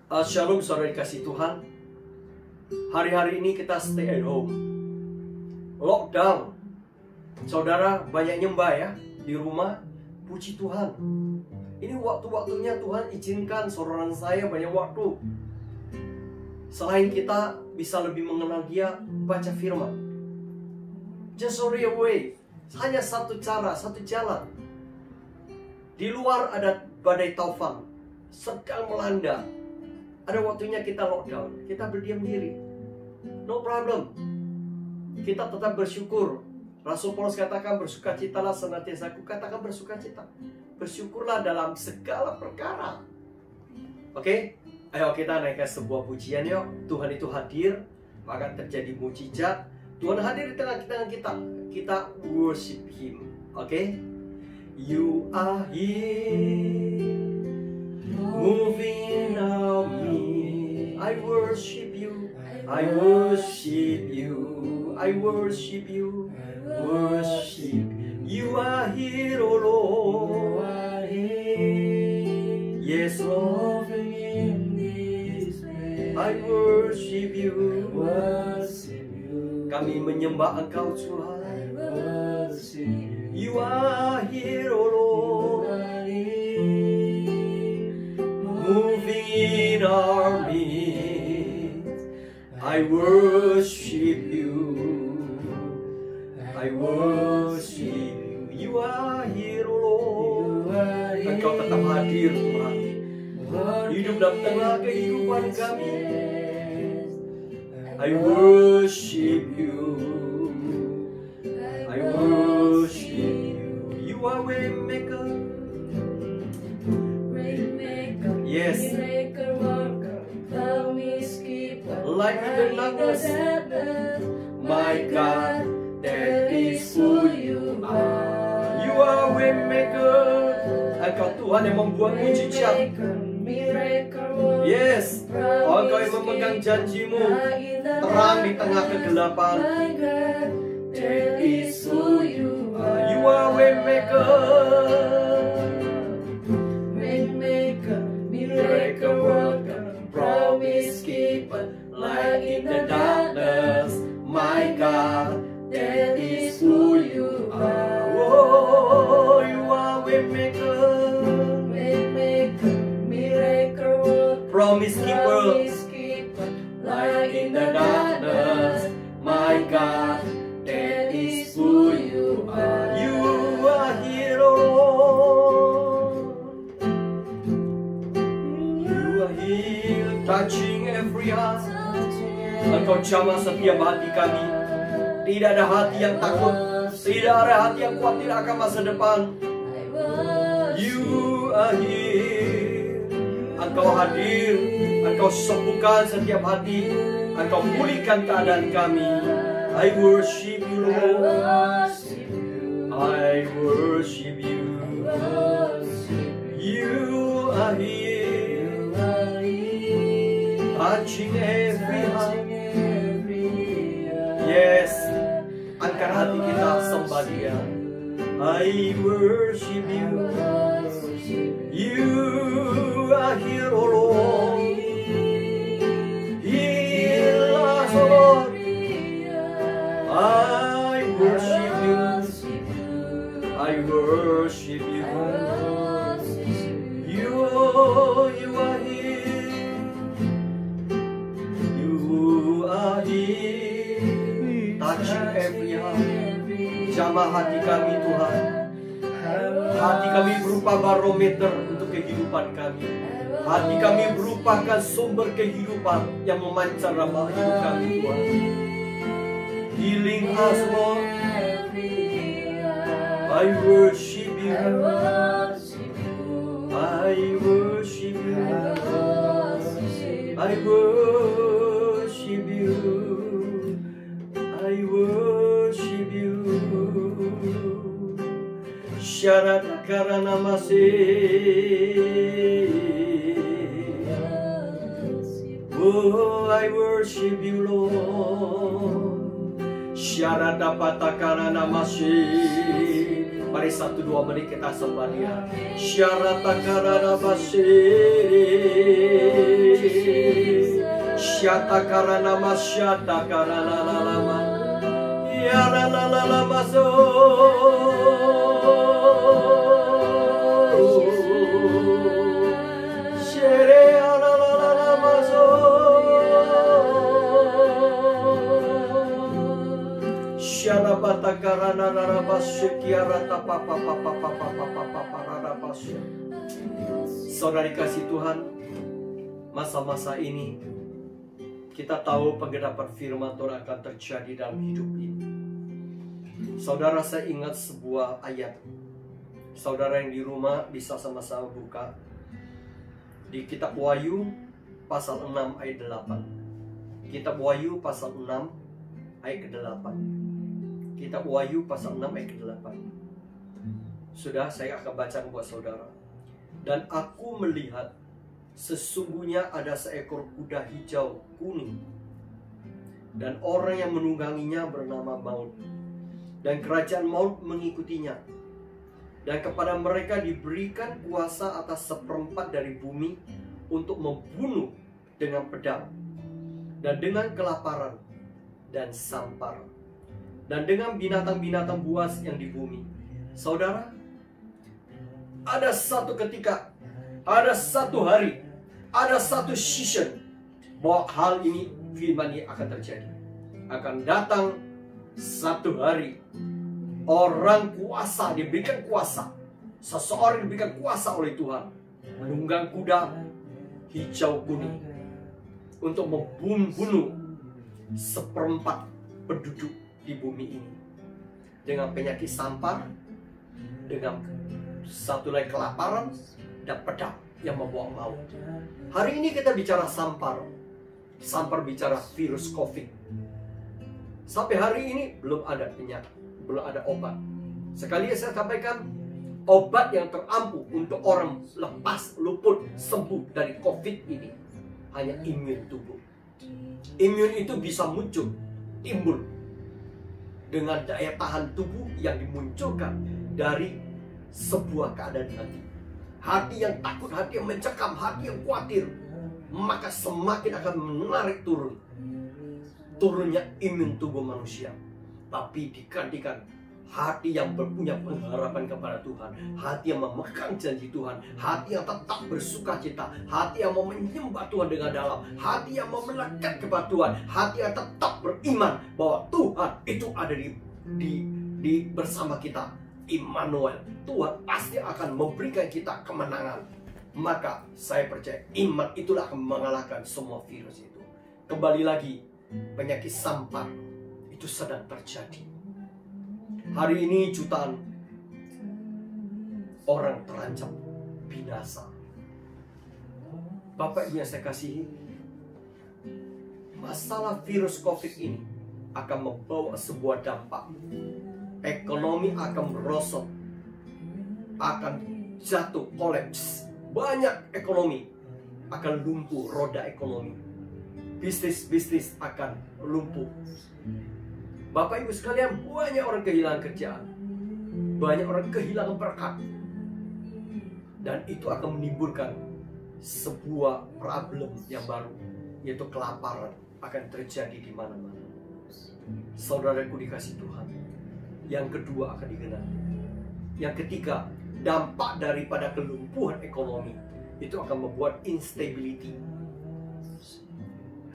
Shalom saudara dikasih Tuhan. Hari-hari ini kita stay at home, lockdown. Saudara banyak nyembah ya di rumah. Puji Tuhan. Ini waktu-waktunya Tuhan izinkan saudara saya banyak waktu. Selain kita bisa lebih mengenal Dia, baca firman. Just only a way. Hanya satu cara, satu jalan. Di luar ada badai taufan sedang melanda. Ada waktunya kita lockdown, kita berdiam diri. No problem. Kita tetap bersyukur. Rasul Paulus katakan bersukacitalah senantiasa. Aku katakan bersukacita. Bersyukurlah dalam segala perkara. Oke? Ayo kita naikkan sebuah pujian yuk. Tuhan itu hadir, maka terjadi mujizat. Tuhan hadir di tengah-tengah kita. Kita worship Him. Oke? You are here, moving on me. I worship you, I worship you, I worship you, worship. You are here, oh Lord. Yes, Lord. I worship you, kami menyembah Engkau Tuhan. You are here, oh Lord. Moving in our midst, I worship you, I worship you. You are here, oh Lord. Engkau tetap hadir Tuhan, hidup dalam tengah kehidupan kami. I worship you, I worship you. You are waymaker. Yes. Light in the darkness, my God, that is who you are. You are waymaker. Engkau Tuhan yang membuat mujizat. Yes. Engkau yang memegang janjimu, terang di tengah kegelapan. That is who you are. You are waymaker. Miracle worker, promise keeper, light in the darkness, my God, that is who you are. Oh, you are waymaker, miracle worker, promise keeper, light in the darkness, my God, that is who you are. You are here, oh. Touching every heart. Engkau jamah setiap hati kami. Tidak ada hati yang takut, tidak ada hati yang khawatir akan masa depan. You are here. Engkau hadir. Engkau sembuhkan setiap hati. Engkau pulihkan keadaan kami. I worship you, Lord. I worship you. You are here. Touching every heart. Yes. Angkat hati kita sembah Dia. I worship you. You are here, oh Lord. Heal us, oh Lord. I worship you. I worship you. You are here. Touching every heart. Jamah hati kami Tuhan. Hati kami berupa barometer untuk kehidupan kami. Hati kami merupakan sumber kehidupan yang memancar dalam hidup kami Tuhan. Healing us Lord. I worship you. I worship you. I worship you. I worship you. Syarat karena masih. Oh, I worship you, Lord. Syarat dapat karena masih. Mari 1-2 menit kita sembah Dia. Syarat karena masih. Syata karana masyata karana lama. Ya la la la la maso. Shere la la la la maso. Syara bata karana rara basyikiara tapa papa papa papa papa rara basy. Saudara dikasih Tuhan, masa-masa ini kita tahu penggenapan firman Tuhan akan terjadi dalam hidup ini. Saudara, saya ingat sebuah ayat. Saudara yang di rumah bisa sama-sama buka di kitab Wahyu pasal 6 ayat 8. Kitab Wahyu pasal 6 ayat ke-8. Kitab Wahyu pasal 6 ayat ke-8. Sudah, saya akan baca buat saudara. Dan aku melihat sesungguhnya ada seekor kuda hijau kuning, dan orang yang menungganginya bernama Maut, dan kerajaan Maut mengikutinya. Dan kepada mereka diberikan kuasa atas seperempat dari bumi untuk membunuh dengan pedang, dan dengan kelaparan, dan sampar, dan dengan binatang-binatang buas yang di bumi. Saudara, ada satu ketika, ada satu hari, ada satu season bahwa hal ini, firman ini akan terjadi. Akan datang satu hari, orang kuasa diberikan kuasa, seseorang diberikan kuasa oleh Tuhan, menunggang kuda hijau kuning untuk membunuh seperempat penduduk di bumi ini dengan penyakit sampar, dengan satu lagi kelaparan, dan pedang yang membawa maut. Hari ini kita bicara sampar. Sampar bicara virus COVID. Sampai hari ini belum ada penyakit, belum ada obat. Sekali saya sampaikan, obat yang terampuh untuk orang lepas, luput, sembuh dari COVID ini hanya imun tubuh. Imun itu bisa muncul, timbul dengan daya tahan tubuh yang dimunculkan dari sebuah keadaan hati. Hati yang takut, hati yang mencekam, hati yang khawatir, maka semakin akan menarik turunnya imun tubuh manusia. Tapi digantikan hati yang berpunya pengharapan kepada Tuhan, hati yang memegang janji Tuhan, hati yang tetap bersukacita, hati yang mau menyembah Tuhan dengan dalam, hati yang mau melekat kepada Tuhan, hati yang tetap beriman bahwa Tuhan itu ada di bersama kita. Immanuel, Tuhan pasti akan memberikan kita kemenangan. Maka saya percaya iman itulah akan mengalahkan semua virus itu. Kembali lagi, penyakit sampar itu sedang terjadi. Hari ini jutaan orang terancam binasa. Bapak Ibu yang saya kasihi, masalah virus COVID ini akan membawa sebuah dampak. Ekonomi akan merosot, akan jatuh, kolaps. Banyak ekonomi akan lumpuh, roda ekonomi. Bisnis akan lumpuh. Bapak Ibu sekalian, banyak orang kehilangan kerjaan, banyak orang kehilangan berkat, dan itu akan menimbulkan sebuah problem yang baru, yaitu kelaparan akan terjadi di mana-mana. Saudaraku dikasih Tuhan, yang kedua akan digenapi. Yang ketiga, dampak daripada kelumpuhan ekonomi itu akan membuat instability,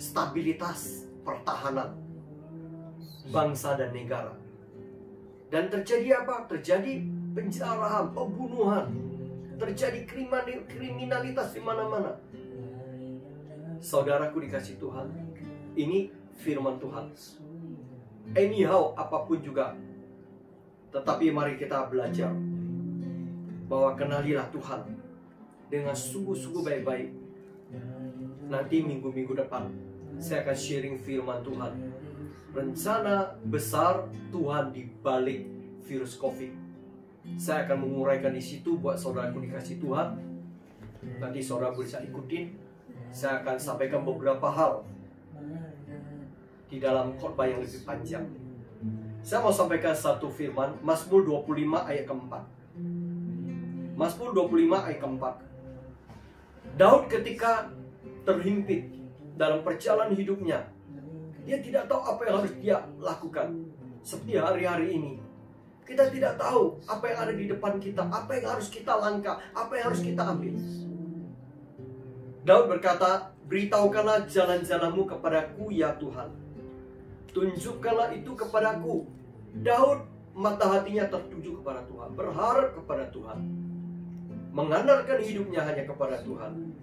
stabilitas pertahanan bangsa dan negara. Dan terjadi apa? Terjadi penjarahan, pembunuhan, terjadi kriminalitas di mana-mana. Saudaraku dikasih Tuhan, ini firman Tuhan. Anyhow, apapun juga, tetapi mari kita belajar bahwa kenalilah Tuhan dengan sungguh-sungguh baik-baik. Nanti minggu-minggu depan saya akan sharing firman Tuhan, rencana besar Tuhan di balik virus COVID. Saya akan menguraikan di situ buat saudaraku dikasih Tuhan. Nanti saudara bisa ikutin. Saya akan sampaikan beberapa hal di dalam khotbah yang lebih panjang. Saya mau sampaikan satu firman, Mazmur 25 ayat keempat. Mazmur 25 ayat keempat. Daud ketika terhimpit, dalam perjalanan hidupnya, dia tidak tahu apa yang harus dia lakukan. Seperti hari-hari ini, kita tidak tahu apa yang ada di depan kita, apa yang harus kita langkah, apa yang harus kita ambil. Daud berkata, beritahukanlah jalan-jalanmu kepadaku ya Tuhan, tunjukkanlah itu kepadaku. Daud mata hatinya tertuju kepada Tuhan, berharap kepada Tuhan, mengandalkan hidupnya hanya kepada Tuhan.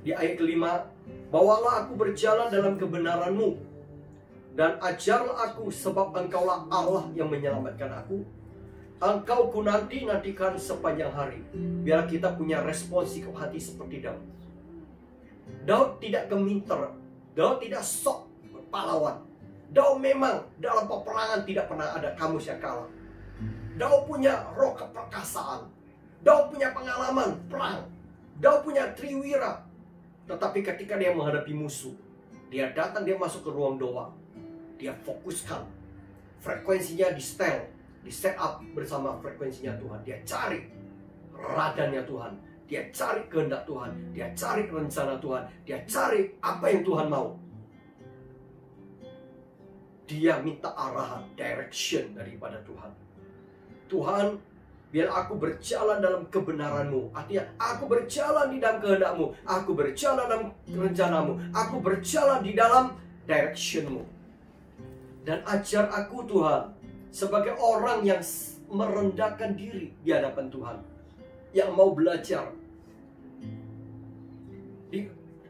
Di ayat kelima, bawalah aku berjalan dalam kebenaran-Mu, dan ajarlah aku, sebab Engkaulah Allah yang menyelamatkan aku. Engkau ku nantikan sepanjang hari. Biar kita punya responsif hati seperti Daud. Daud tidak geminter, Daud tidak sok pahlawan. Daud memang dalam peperangan tidak pernah ada kamus yang kalah. Daud punya roh keperkasaan, Daud punya pengalaman perang, Daud punya triwira. Tetapi ketika dia menghadapi musuh, dia datang, dia masuk ke ruang doa, dia fokuskan frekuensinya, di set up bersama frekuensinya Tuhan. Dia cari radannya Tuhan, dia cari kehendak Tuhan, dia cari rencana Tuhan, dia cari apa yang Tuhan mau. Dia minta arahan, direction daripada Tuhan. Tuhan, biar aku berjalan dalam kebenaran-Mu. Artinya, aku berjalan di dalam kehendak-Mu, aku berjalan dalam rencana-Mu, aku berjalan di dalam direction-Mu. Dan ajar aku Tuhan, sebagai orang yang merendahkan diri di hadapan Tuhan, yang mau belajar.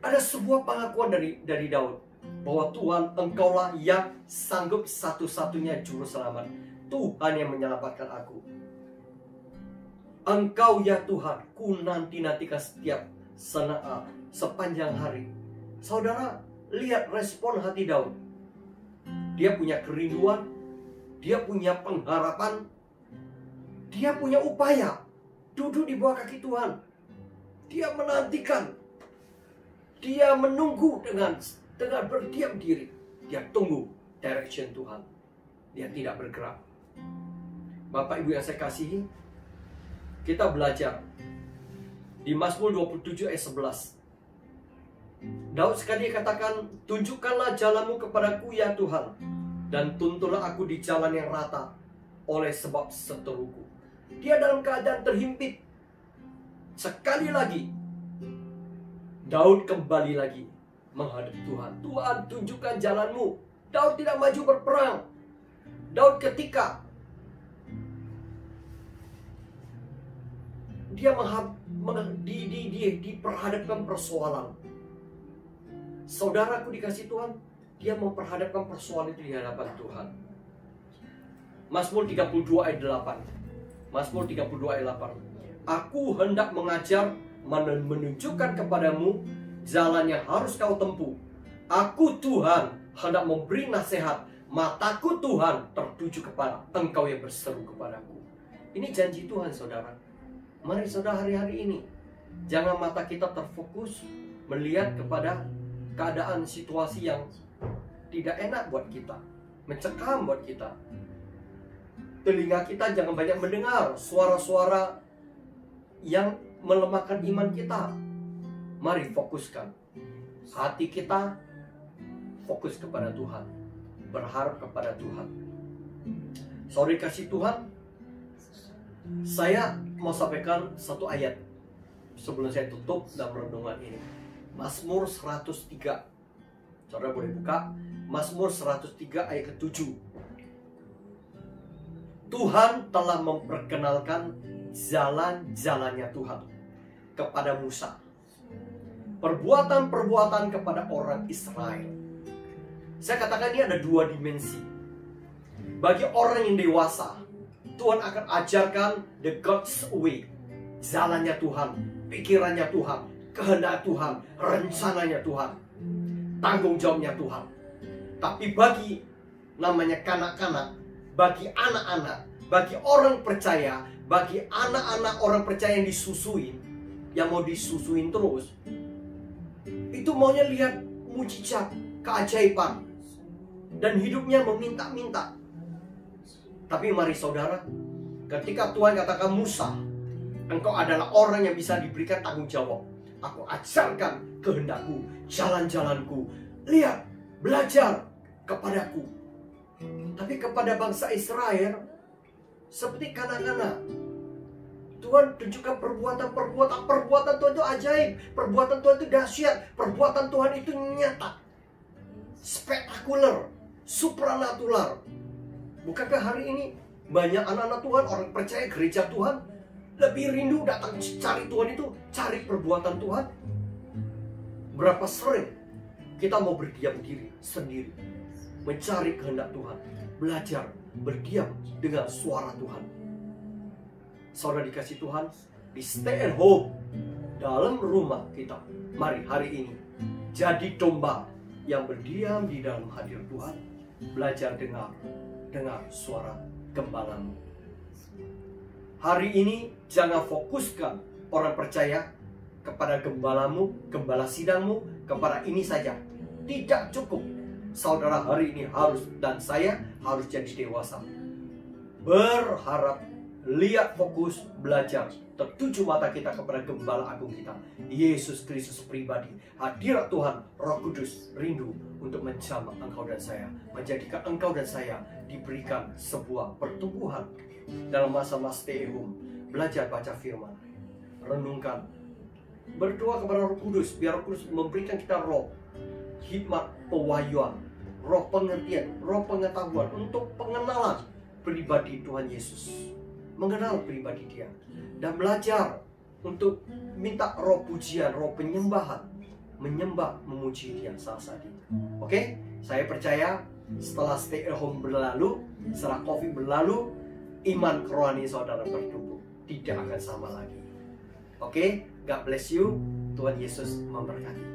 Ada sebuah pengakuan dari Daud, bahwa Tuhan, Engkaulah yang sanggup satu-satunya juru selamat. Tuhan yang menyelamatkan aku. Engkau ya Tuhan, ku nantikan setiap sepanjang hari. Saudara, lihat respon hati Daud. Dia punya kerinduan, dia punya pengharapan, dia punya upaya. Duduk di bawah kaki Tuhan. Dia menantikan, dia menunggu dengan berdiam diri. Dia tunggu direction Tuhan. Dia tidak bergerak. Bapak Ibu yang saya kasihi, kita belajar di Mazmur 27 ayat 11. Daud sekali katakan, tunjukkanlah jalanmu kepadaku ya Tuhan, dan tuntunlah aku di jalan yang rata oleh sebab seteruku. Dia dalam keadaan terhimpit. Sekali lagi Daud kembali lagi menghadap Tuhan. Tuhan, tunjukkan jalanmu. Daud tidak maju berperang. Daud ketika dia diperhadapkan persoalan. Saudaraku dikasih Tuhan, dia memperhadapkan persoalan itu di hadapan Tuhan. Mazmur 32 ayat 8. Mazmur 32 ayat 8. Aku hendak mengajar, menunjukkan kepadamu jalan yang harus kau tempuh. Aku Tuhan hendak memberi nasihat. Mataku Tuhan tertuju kepada Engkau yang berseru kepadaku. Ini janji Tuhan, saudara. Mari saudara, hari-hari ini jangan mata kita terfokus melihat kepada keadaan situasi yang tidak enak buat kita, mencekam buat kita. Telinga kita jangan banyak mendengar suara-suara yang melemahkan iman kita. Mari fokuskan hati kita, fokus kepada Tuhan, berharap kepada Tuhan. Sorry kasih Tuhan, saya mau sampaikan satu ayat sebelum saya tutup dalam renungan ini. Mazmur 103. Saudara boleh buka Mazmur 103 ayat ke-7. Tuhan telah memperkenalkan jalan-jalannya Tuhan kepada Musa, perbuatan-perbuatan kepada orang Israel. Saya katakan ini ada dua dimensi. Bagi orang yang dewasa, Tuhan akan ajarkan the God's way, jalannya Tuhan, pikirannya Tuhan, kehendak Tuhan, rencananya Tuhan, tanggung jawabnya Tuhan. Tapi bagi namanya kanak-kanak, bagi anak-anak, bagi orang percaya, bagi anak-anak orang percaya yang disusuin, yang mau disusuin terus, itu maunya lihat mujizat, keajaiban, dan hidupnya meminta-minta. Tapi mari saudara, ketika Tuhan katakan Musa, engkau adalah orang yang bisa diberikan tanggung jawab. Aku ajarkan kehendakku, jalan-jalanku. Lihat, belajar kepadaku. Tapi kepada bangsa Israel, seperti kanak-kanak, Tuhan tunjukkan perbuatan Tuhan itu ajaib, perbuatan Tuhan itu dahsyat, perbuatan Tuhan itu nyata, spektakuler, supranatural. Bukankah hari ini banyak anak-anak Tuhan, orang percaya gereja Tuhan, lebih rindu datang cari Tuhan itu, cari perbuatan Tuhan? Berapa sering kita mau berdiam diri sendiri, mencari kehendak Tuhan, belajar berdiam dengan suara Tuhan. Saudara dikasih Tuhan, di stay at home dalam rumah kita, mari hari ini jadi domba yang berdiam di dalam hadir Tuhan, belajar dengar suara gembalamu. Hari ini jangan fokuskan orang percaya kepada gembalamu, gembala sidangmu, kepada ini saja. Tidak cukup. Saudara hari ini harus, dan saya harus jadi dewasa. Berharap, lihat fokus, belajar. Tertuju mata kita kepada gembala agung kita, Yesus Kristus pribadi. Hadirat Tuhan, Roh Kudus rindu untuk menjamah engkau dan saya, menjadikan engkau dan saya diberikan sebuah pertumbuhan dalam masa-masa stay at home. Belajar baca firman, renungkan, berdoa kepada Roh Kudus, biar Roh Kudus memberikan kita roh hikmat, pewahyuan, roh pengertian, roh pengetahuan untuk pengenalan pribadi Tuhan Yesus, mengenal pribadi Dia, dan belajar untuk minta roh pujian, roh penyembahan, menyembah, memuji Dia saat itu. Oke, saya percaya setelah stay at home berlalu, setelah COVID berlalu, iman rohani saudara bertumbuh, tidak akan sama lagi. Oke, God bless you. Tuhan Yesus memberkati.